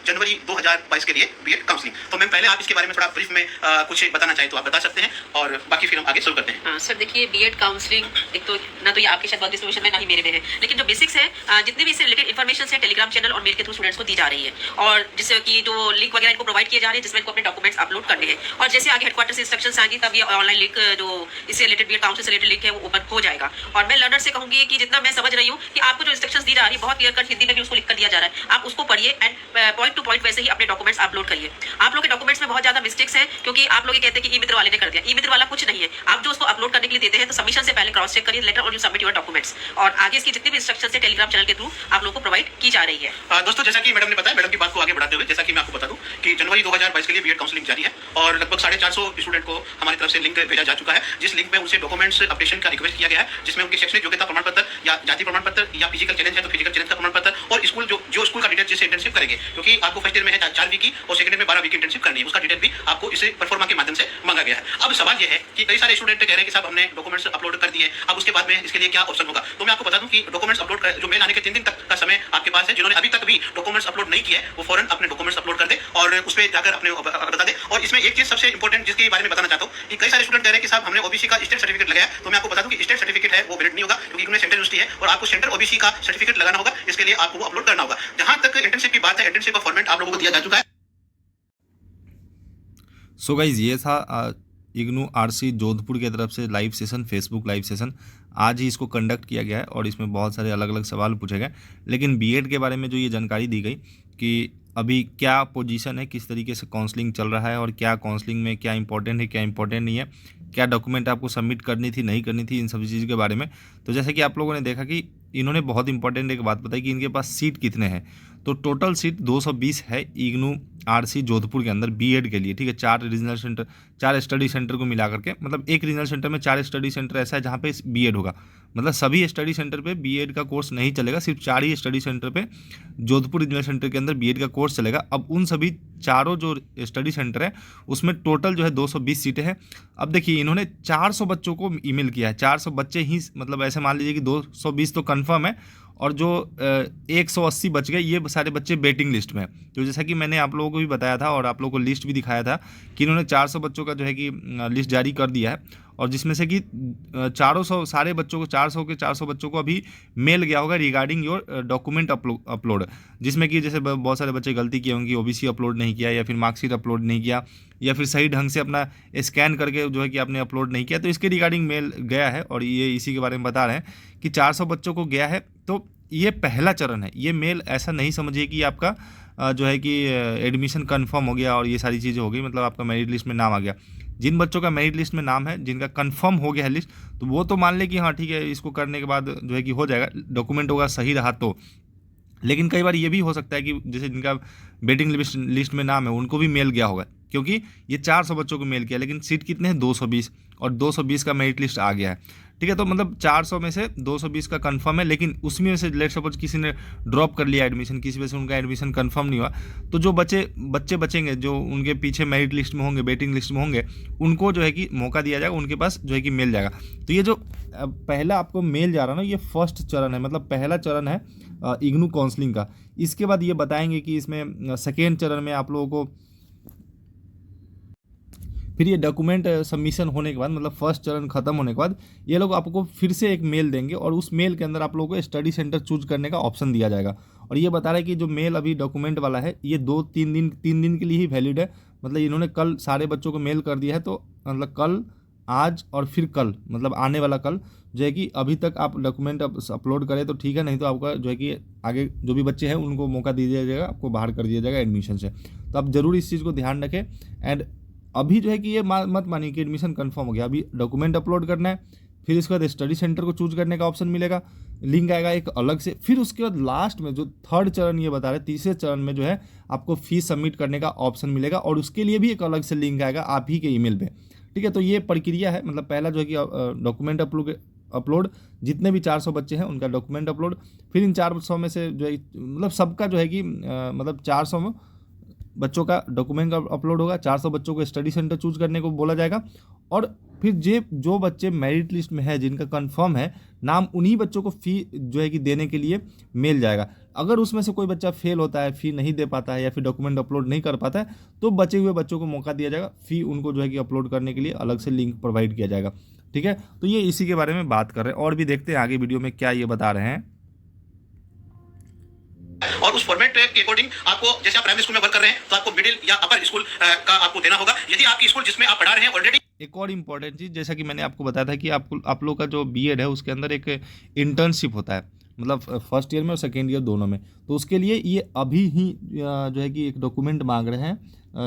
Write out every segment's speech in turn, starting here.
जनवरी 2022 के लिए BEd counselling. तो मैम पहले आप इसके बारे में थोड़ा ब्रीफ में कुछ बताना चाहें तो आप बता सकते हैं और बाकी फिर हम आगे शुरू करते हैं। हाँ सर, देखिए बीएड काउंसलिंग एक तो ना तो ये आपके शायद बहुत डिस्ट्रीब्यूशन में ना ही मेरे में है, लेकिन जो बेसिक्स है जितने भी इससे रिलेटेड इन्फॉर्मेशन है टेलीग्राम चैनल और मेल के थ्रू स्टूडेंट्स को दी जा रही है, और जिससे कि जो लिंक वगैरह इनको प्रोवाइड किए जा रहे हैं जिसमें इनको अपने डॉक्यूमेंट्स अपलोड करने हैं, और जैसे आगे हेडक्वार्टर से इंस्ट्रक्शंस आएंगी तब ये ऑनलाइन लिंक जो इससे रिलेटेड बीएड काउंसिल से रिलेटेड लिंक है वो ओपन हो जाएगा। और मैं लर्नर से कहूंगी कि जितना मैं समझ रही हूँ कि आपको जो इंस्ट्रक्शंस दी जा रही है बहुत क्लियर कट हिंदी में भी उसको लिख कर दिया जा रहा है, आप उसको पढ़िए एंड पॉइंट टू पॉइंट वैसे ही अपने डॉक्यूमेंट्स अपलोड करिए। आप लोग के डॉक्यूमेंट्स में बहुत ज्यादा मिस्टेक्स है क्योंकि आप लोग ये कहते हैं कि ई मित्र वाले ने कर दिया। ई मित्र वाला कुछ नहीं है, आप जो उसको अपलोड करने के लिए देते हैं तो सबमिशन से पहले क्रॉस चेक करिए लेटर और यू सबमिट योर डॉक्यूमेंट्स, और आगे इसकी जितनी भी इंस्ट्रक्शंस है टेलीग्राम चैनल के थ्रू आप लोगों को प्रोवाइड की जा रही है। दोस्तों जैसा कि मैडम ने बताया, मैडम की बात को आगे बढ़ाते हुए जैसा कि मैं आपको बता दूं कि जनवरी 2022 के लिए बीएड काउंसलिंग जारी है और लगभग 450 स्टूडेंट को हमारी तरफ से लिंक भेजा जा चुका है, जिस लिंक में उनसे डॉक्यूमेंट्स अपडेशन का रिक्वेस्ट किया गया है, जिसमें उनके शैक्षणिक योग्यता प्रमाण पत्र या जाति प्रमाण पत्र या फिजिकल चैलेंज है तो फिजिकल चैलेंज का प्रमाण पत्र और स्कूल जो स्कूल का डिटेल जिससे इंटर्नशिप करेंगे, क्योंकि आपको फर्स्ट ईयर में है 4 वीक की और सेकंड ईयर में 12 वीक की इंटर्नशिप करनी है, उसका डिटेल भी आपको इस परफॉर्मा के माध्यम से मांगा गया है। अब सवाल यह है कि कई सारे स्टूडेंट कह रहे हैं कि साहब हमने डॉक्यूमेंट्स अपलोड कर दिए, अब उसके बाद में इसके लिए क्या ऑप्शन होगा। तो मैं आपको बता दूं कि डॉक्यूमेंट्स अपलोड कर जो मेल आने के 3 दिन तक का समय आपके पास है, जिन्होंने अभी तक भी डॉक्यूमेंट्स अपलोड नहीं किया है वो फौरन अपने डॉक्यूमेंट्स अपलोड कर दे और उस पर जाकर अपने बता दे। और इसमें एक चीज सबसे इंपॉर्टेंट जिसके बारे में बताना चाहता हूं कि कई सारे स्टूडेंट कह रहे हैं कि साहब हमने ओबीसी का स्टेट सर्टिफिकेट लगाया, तो मैं आपको बता दूं कि स्टेट सर्टिफिकेट है वो वैलिड नहीं होगा क्योंकि उनमें सेंट्रल यूनिवर्सिटी है और आपको सेंट्रल ओबीसी का सर्टिफिकेट लगाना होगा, इसके लिए आपको वो अपलोड करना होगा। जहां तक इंटर्नशिप की बात है, इंटर्नशिप का फॉर्मेट आप लोगों को दिया जा चुका है। सो गाइज ये था इग्नू आरसी जोधपुर की तरफ से live session, Facebook live session आज ही इसको कंडक्ट किया गया है और इसमें बहुत सारे अलग अलग सवाल पूछे गए। लेकिन बीएड के बारे में जो ये जानकारी दी गई कि अभी क्या पोजीशन है, किस तरीके से काउंसलिंग चल रहा है और क्या काउंसलिंग में क्या इंपॉर्टेंट है क्या इंपॉर्टेंट नहीं है, क्या डॉक्यूमेंट आपको सबमिट करनी थी नहीं करनी थी, इन सभी चीज़ के बारे में। तो जैसे कि आप लोगों ने देखा कि इन्होंने बहुत इंपॉर्टेंट एक बात बताई कि इनके पास सीट कितने हैं। तो टोटल सीट 220 है इग्नू आरसी जोधपुर के अंदर बीएड के लिए, ठीक है। 4 रीजनल सेंटर, 4 स्टडी सेंटर को मिला करके, मतलब एक रीजनल सेंटर में 4 स्टडी सेंटर ऐसा है जहाँ पे बीएड होगा। मतलब सभी स्टडी सेंटर पे बीएड का कोर्स नहीं चलेगा, सिर्फ 4 ही स्टडी सेंटर पे जोधपुर रीजनल सेंटर के अंदर बीएड का कोर्स चलेगा। अब उन सभी चारों जो स्टडी सेंटर है उसमें टोटल जो है 220 सीटें हैं। अब देखिए इन्होंने 400 बच्चों को ईमेल किया है, 400 बच्चे ही, मतलब ऐसे मान लीजिए कि 220 तो कन्फर्म है और जो 180 बच गए ये सारे बच्चे वेटिंग लिस्ट में हैं। तो जैसा कि मैंने आप लोगों को भी बताया था और आप लोगों को लिस्ट भी दिखाया था कि इन्होंने 400 बच्चों का जो है कि लिस्ट जारी कर दिया है, और जिसमें से कि 400 सारे बच्चों को 400 बच्चों को अभी मेल गया होगा रिगार्डिंग योर डॉक्यूमेंट अपलोड, जिसमें कि जैसे बहुत सारे बच्चे गलती किए होंगे, ओबीसी अपलोड नहीं किया या फिर मार्कशीट अपलोड नहीं किया या फिर सही ढंग से अपना स्कैन करके जो है कि आपने अपलोड नहीं किया, तो इसके रिगार्डिंग मेल गया है और ये इसी के बारे में बता रहे हैं कि 400 बच्चों को गया है। तो ये पहला चरण है, ये मेल ऐसा नहीं समझिए कि आपका जो है कि एडमिशन कंफर्म हो गया और ये सारी चीज़ें हो गई, मतलब आपका मेरिट लिस्ट में नाम आ गया। जिन बच्चों का मेरिट लिस्ट में नाम है, जिनका कंफर्म हो गया है लिस्ट, तो वो तो मान ले कि हाँ ठीक है इसको करने के बाद जो है कि हो जाएगा, डॉक्यूमेंट होगा सही रहा तो। लेकिन कई बार ये भी हो सकता है कि जैसे जिनका वेटिंग लिस्ट में नाम है उनको भी मेल गया होगा, क्योंकि ये 400 बच्चों को मेल किया लेकिन सीट कितने हैं 220 और 220 का मेरिट लिस्ट आ गया है, ठीक है। तो मतलब 400 में से 220 का कंफर्म है, लेकिन उसमें से लेट सपोज किसी ने ड्रॉप कर लिया एडमिशन, किसी वजह से उनका एडमिशन कंफर्म नहीं हुआ, तो जो बच्चे बचेंगे जो उनके पीछे मेरिट लिस्ट में होंगे, वेटिंग लिस्ट में होंगे, उनको जो है कि मौका दिया जाएगा, उनके पास जो है कि मेल जाएगा। तो ये जो पहला आपको मेल जा रहा है ना, ये फर्स्ट चरण है, मतलब पहला चरण है इग्नू काउंसलिंग का। इसके बाद ये बताएंगे कि इसमें सेकेंड चरण में आप लोगों को फिर ये डॉक्यूमेंट सबमिशन होने के बाद, मतलब फर्स्ट चरण खत्म होने के बाद ये लोग आपको फिर से एक मेल देंगे और उस मेल के अंदर आप लोगों को स्टडी सेंटर चूज करने का ऑप्शन दिया जाएगा। और ये बता रहा है कि जो मेल अभी डॉक्यूमेंट वाला है ये 3 दिन के लिए ही वैलिड है। मतलब इन्होंने कल सारे बच्चों को मेल कर दिया है, तो मतलब कल, आज और फिर कल, मतलब आने वाला कल जो है कि अभी तक आप डॉक्यूमेंट अपलोड करें तो ठीक है, नहीं तो आपका जो है कि आगे जो भी बच्चे हैं उनको मौका दिया जाएगा, आपको बाहर कर दिया जाएगा एडमिशन से। तो आप ज़रूर इस चीज़ को ध्यान रखें। एंड अभी जो है कि ये मत मानिए कि एडमिशन कंफर्म हो गया, अभी डॉक्यूमेंट अपलोड करना है, फिर इसके बाद स्टडी सेंटर को चूज करने का ऑप्शन मिलेगा, लिंक आएगा एक अलग से, फिर उसके बाद लास्ट में जो थर्ड चरण ये बता रहे हैं, तीसरे चरण में जो है आपको फीस सबमिट करने का ऑप्शन मिलेगा और उसके लिए भी एक अलग से लिंक आएगा आप ही के ईमेल पे, ठीक है। तो ये प्रक्रिया है, मतलब पहला जो है कि डॉक्यूमेंट अपलोड जितने भी 400 बच्चे हैं उनका डॉक्यूमेंट अपलोड, फिर इन 400 में से जो है मतलब सबका जो है कि मतलब 400 में बच्चों का डॉक्यूमेंट अपलोड होगा, 400 बच्चों को स्टडी सेंटर चूज करने को बोला जाएगा और फिर जो बच्चे मेरिट लिस्ट में है, जिनका कंफर्म है नाम, उन्हीं बच्चों को फी जो है कि देने के लिए मेल जाएगा। अगर उसमें से कोई बच्चा फेल होता है, फ़ी नहीं दे पाता है या फिर डॉक्यूमेंट अपलोड नहीं कर पाता है, तो बचे हुए बच्चों को मौका दिया जाएगा, फ़ी उनको जो है कि अपलोड करने के लिए अलग से लिंक प्रोवाइड किया जाएगा। ठीक है, तो ये इसी के बारे में बात कर रहे हैं और भी देखते हैं आगे वीडियो में क्या ये बता रहे हैं। और उस फॉर्मेट के अकॉर्डिंग आपको, जैसे आप प्राइमरी स्कूल में वर्क कर रहे हैं तो आपको मिडिल या अपर स्कूल का आपको देना होगा। यदि आपकी स्कूल जिसमें आप पढ़ा रहे हैं ऑलरेडी। एक और इम्पॉर्टेंट चीज़, जैसा कि मैंने आपको बताया था कि आप लोग का जो बीएड है उसके अंदर एक इंटर्नशिप होता है, मतलब फर्स्ट ईयर में और सेकेंड ईयर दोनों में। तो उसके लिए ये अभी ही जो है कि एक डॉक्यूमेंट मांग रहे हैं,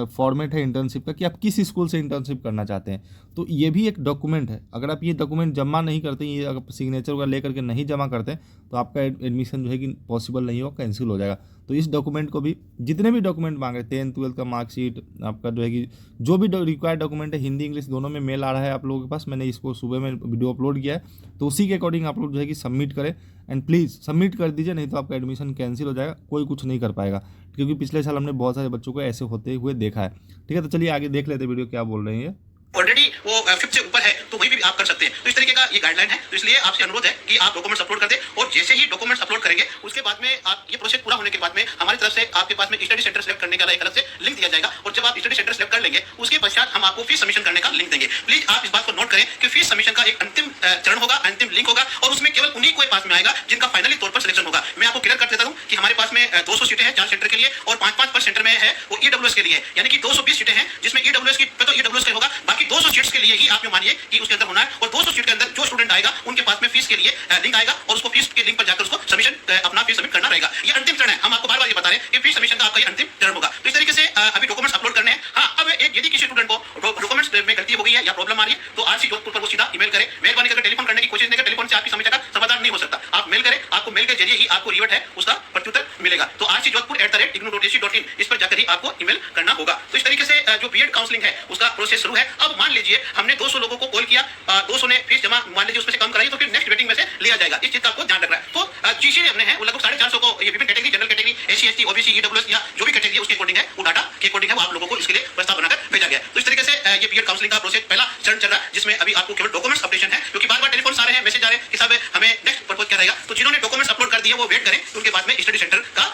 फॉर्मेट है इंटर्नशिप का कि आप किस स्कूल से इंटर्नशिप करना चाहते हैं। तो ये भी एक डॉक्यूमेंट है, अगर आप ये डॉक्यूमेंट जमा नहीं करते, ये अगर सिग्नेचर वगैरह लेकर के नहीं जमा करते तो आपका एडमिशन जो है कि पॉसिबल नहीं होगा, कैंसिल हो जाएगा। तो इस डॉक्यूमेंट को भी, जितने भी डॉक्यूमेंट मांगे, 10th 12th का मार्कशीट, आपका जो है कि जो भी रिक्वायर्ड डॉक्यूमेंट है, हिंदी इंग्लिश दोनों में मेल आ रहा है आप लोगों के पास। मैंने इसको सुबह में वीडियो अपलोड किया है, तो उसी के अकॉर्डिंग आप लोग जो है कि सबमिट करें। एंड प्लीज़ सबमिट कर दीजिए, नहीं तो आपका एडमिशन कैंसिल हो जाएगा, कोई कुछ नहीं कर पाएगा, क्योंकि पिछले साल हमने बहुत सारे बच्चों को ऐसे होते हुए देखा है। ठीक है, तो चलिए आगे देख लेते हैं वीडियो क्या बोल रहे हैं ये। ऑलरेडी वो 5th से ऊपर है तो वही भी आप कर सकते हैं। तो इस तरीके का ये गाइडलाइन है। तो इसलिए आपसे अनुरोध है कि आप डॉक्यूमेंट्स अपलोड कर दें, और जैसे ही डॉक्यूमेंट्स अपलोड करेंगे उसके बाद में आप ये प्रोसेस पूरा होने के बाद में हमारी तरफ से आपके पास में स्टडी सेंटर सेलेक्ट करने का एक अलग से लिंक दिया जाएगा। और जब आप स्टडी सेंटर सेलेक्ट कर लेंगे उसके पश्चात हम आपको फीस सबमिशन करने का लिंक देंगे। प्लीज आप इस बात को नोट करें कि फीस सबमिशन का एक अंतिम चरण होगा, अंतिम लिंक होगा, और उसमें केवल उन्हीं को पास में आएगा जिनका फाइनली तौर पर सिलेक्शन होगा। मैं आपको क्लियर कर देता हूं कि हमारे पास में 200 सीटें हैं 4 सेंटर के लिए, और 5-5 पर सेंटर में है वो ईडब्ल्यूएस के लिए, यानी कि 220 सीटें हैं, जिसमें ईडब्ल्यूएस की तो ईडब्ल्यूएस का होगा, बाकी 200 सीट्स के लिए ही आप मानिए कि उसके अंदर होना है। और 200 सीट के अंदर जो स्टूडेंट आएगा उनके पास में फीस के लिए लिंक आएगा, और उसको फीस के लिंक पर जाकर उसको सबमिशन अपना फीस सबमिट करना रहेगा। ये अंतिम चरण है, हम आपको बार-बार ये बता रहे हैं कि फीस सबमिशन का आपका ये अंतिम चरण होगा। तो इस तरीके से अभी डॉक्यूमेंट्स अपलोड करने हैं। हाँ, अब एक यदि किसी स्टूडेंट को डॉक्यूमेंट्स में गलती हो गई है या प्रॉब्लम आ रही है तो आरसी जोधपुर पर वो सीधा ईमेल करे। मेहरबानी करके टेलीफोन करने की कोशिश नहीं करें, टेलीफोन से आपकी समस्या का समाधान नहीं हो सकता। आप मेल करें, आपको मेल के जरिए ही आपको रिवर्ट है उसका प्रत्युत्तर मिलेगा। तो rcjodhpur@ignou.ac.in इस पर जाकर ही आपको ईमेल करना होगा। तो इस तरीके से जो बीएड काउंसलिंग है उसका प्रोसेस शुरू है। अब मान लीजिए हमने 200 लोगों को कॉल किया, 200 ने फीस जमा मान लीजिए उसमें से कम कराई, तो फिर नेक्स्ट वेटिंग में से लिया जाएगा। इस चीज का आपको ध्यान रखना है। तो चीजें हमने हैं वो लगभग 450 को, ये विभिन्न category, general category, SC ST OBC EWS या जो भी कैटेगरी उसके अकॉर्डिंग है, वो डाटा के अकॉर्डिंग है, वो आप लोगों को इसके लिए प्रस्ताव बनाकर भेजा गया है। तो इस तरीके से ये बीएड काउंसलिंग का प्रोसेस पहला चरण चल रहा है, जिसमें अभी आपको केवल डॉक्यूमेंट्स अपडेशन है, क्योंकि बार-बार टेलीफोन आ रहे हैं, मैसेज आ रहे हैं कि साहब हमें नेक्स्ट पर्पस क्या रहेगा। तो जिन्होंने डॉक्यूमेंट्स अपलोड कर दिए वो वेट करें, उनके बाद में स्टडी सेंटर का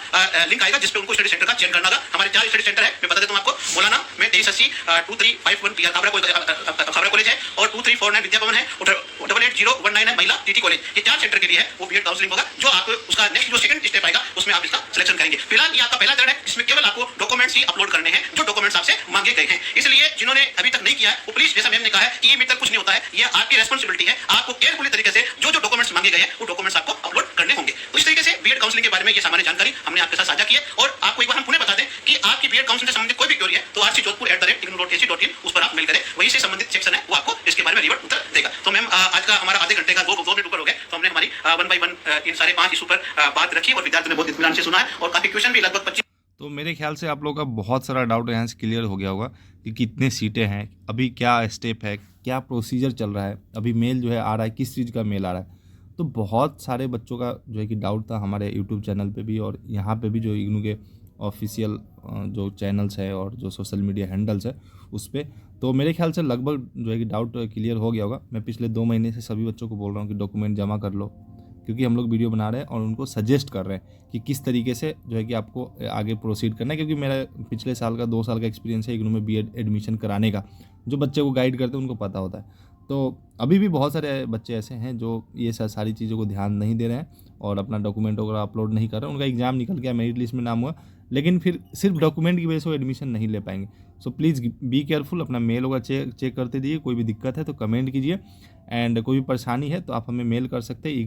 लिंक आएगा, जिसपे उनको स्टडी सेंटर का चयन करना होगा। हमारे 4 स्टडी सेंटर है, मैं बता देता हूं आपको। मौलाना में 2380 2351 पीआर खाबरा कॉलेज है, और 2349 विद्या भवन है, 888019 है महिला टीटी कॉलेज। ये 4 सेंटर के लिए है वो बीएड काउंसलिंग होगा, जो आप उसका नेक्स्ट जो सेकंड स्टेप आएगा उसमें आप इसका सिलेक्शन करेंगे। फिलहाल ये आपका पहला चरण है, जिसमें केवल आपको डॉक्यूमेंट्स ही अपलोड करने हैं जो डॉक्यूमेंट्स आपसे मांगे गए हैं। इसलिए जिन्होंने अभी तक नहीं किया है वो प्लीज, जैसा मैम ने कहा है कि ये मित्र कुछ नहीं होता है, ये आपकी रेस्पॉन्सिबिलिटी है। आपको केयरफुली तरीके से जो जो डॉक्यूमेंट्स मांगे गए हैं वो डॉक्यूमेंट्स आपको अपलोड करने होंगे। तो इस तरीके से बीएड काउंसलिंग के बारे में ये सामान्य जानकारी हमने आपके साथ साझा की है। और आपको एक बार हम पुनः बता दें कि आपकी बीएड काउंसलिंग से संबंधित कोई भी क्वेरी है तो rcjodhpur@ignou.ac.in उस पर आप मेल करें, वहीं से संबंधित सेक्शन है वो आपको इसके बारे में रिवर्ट उत्तर देगा। तो मैम आज का हमारा आधे घंटे का 2 मिनट ऊपर हो गए, तो हमने हमारी 1 by 1 इन सारे 5 इशू पर बात रखी, और विद्यार्थियों ने बहुत इत्मीनान से सुना है, और काफी क्वेश्चन भी लगभग 25। तो मेरे ख्याल से आप लोगों का बहुत सारा डाउट यहाँ से क्लियर हो गया होगा कि कितने सीटें हैं, अभी क्या स्टेप है, क्या प्रोसीजर चल रहा है, अभी मेल जो है आ रहा है, किस चीज़ का मेल आ रहा है। तो बहुत सारे बच्चों का जो है कि डाउट था हमारे यूट्यूब चैनल पे भी, और यहाँ पे भी जो इग्नू के ऑफिशियल जो चैनल्स है और जो सोशल मीडिया हैंडल्स है उस पर। तो मेरे ख्याल से लगभग जो है कि डाउट क्लियर हो गया होगा। मैं पिछले 2 महीने से सभी बच्चों को बोल रहा हूँ कि डॉक्यूमेंट जमा कर लो, क्योंकि हम लोग वीडियो बना रहे हैं और उनको सजेस्ट कर रहे हैं कि किस तरीके से जो है कि आपको आगे प्रोसीड करना है। क्योंकि मेरा पिछले साल का 2 साल का एक्सपीरियंस है इग्नू में बीएड एडमिशन कराने का, जो बच्चे को गाइड करते हैं उनको पता होता है। तो अभी भी बहुत सारे बच्चे ऐसे हैं जो ये सारी चीज़ों को ध्यान नहीं दे रहे हैं और अपना डॉक्यूमेंट वगैरह अपलोड नहीं कर रहे हैं। उनका एग्ज़ाम निकल गया, मेरिट लिस्ट में नाम हुआ, लेकिन फिर सिर्फ डॉक्यूमेंट की वजह से वो एडमिशन नहीं ले पाएंगे। सो प्लीज़ बी केयरफुल, अपना मेल होगा चेक करते दीजिए। कोई भी दिक्कत है तो कमेंट कीजिए, एंड कोई भी परेशानी है तो आप हमें मेल कर सकते हैं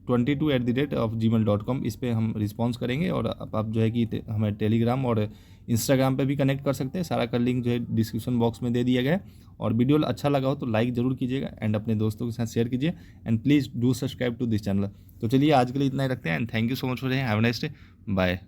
ignustudy@gmail.com। इस पर हम रिस्पॉन्स करेंगे, और आप जो है कि हमें टेलीग्राम और इंस्टाग्राम पे भी कनेक्ट कर सकते हैं। सारा का लिंक जो है डिस्क्रिप्शन बॉक्स में दे दिया गया है। और वीडियो अच्छा लगा हो तो लाइक ज़रूर कीजिएगा, एंड अपने दोस्तों के साथ शेयर कीजिए, and please do subscribe to this channel. तो चलिए आज के लिए इतना ही रखते हैं, and thank you so much for have a nice day, bye.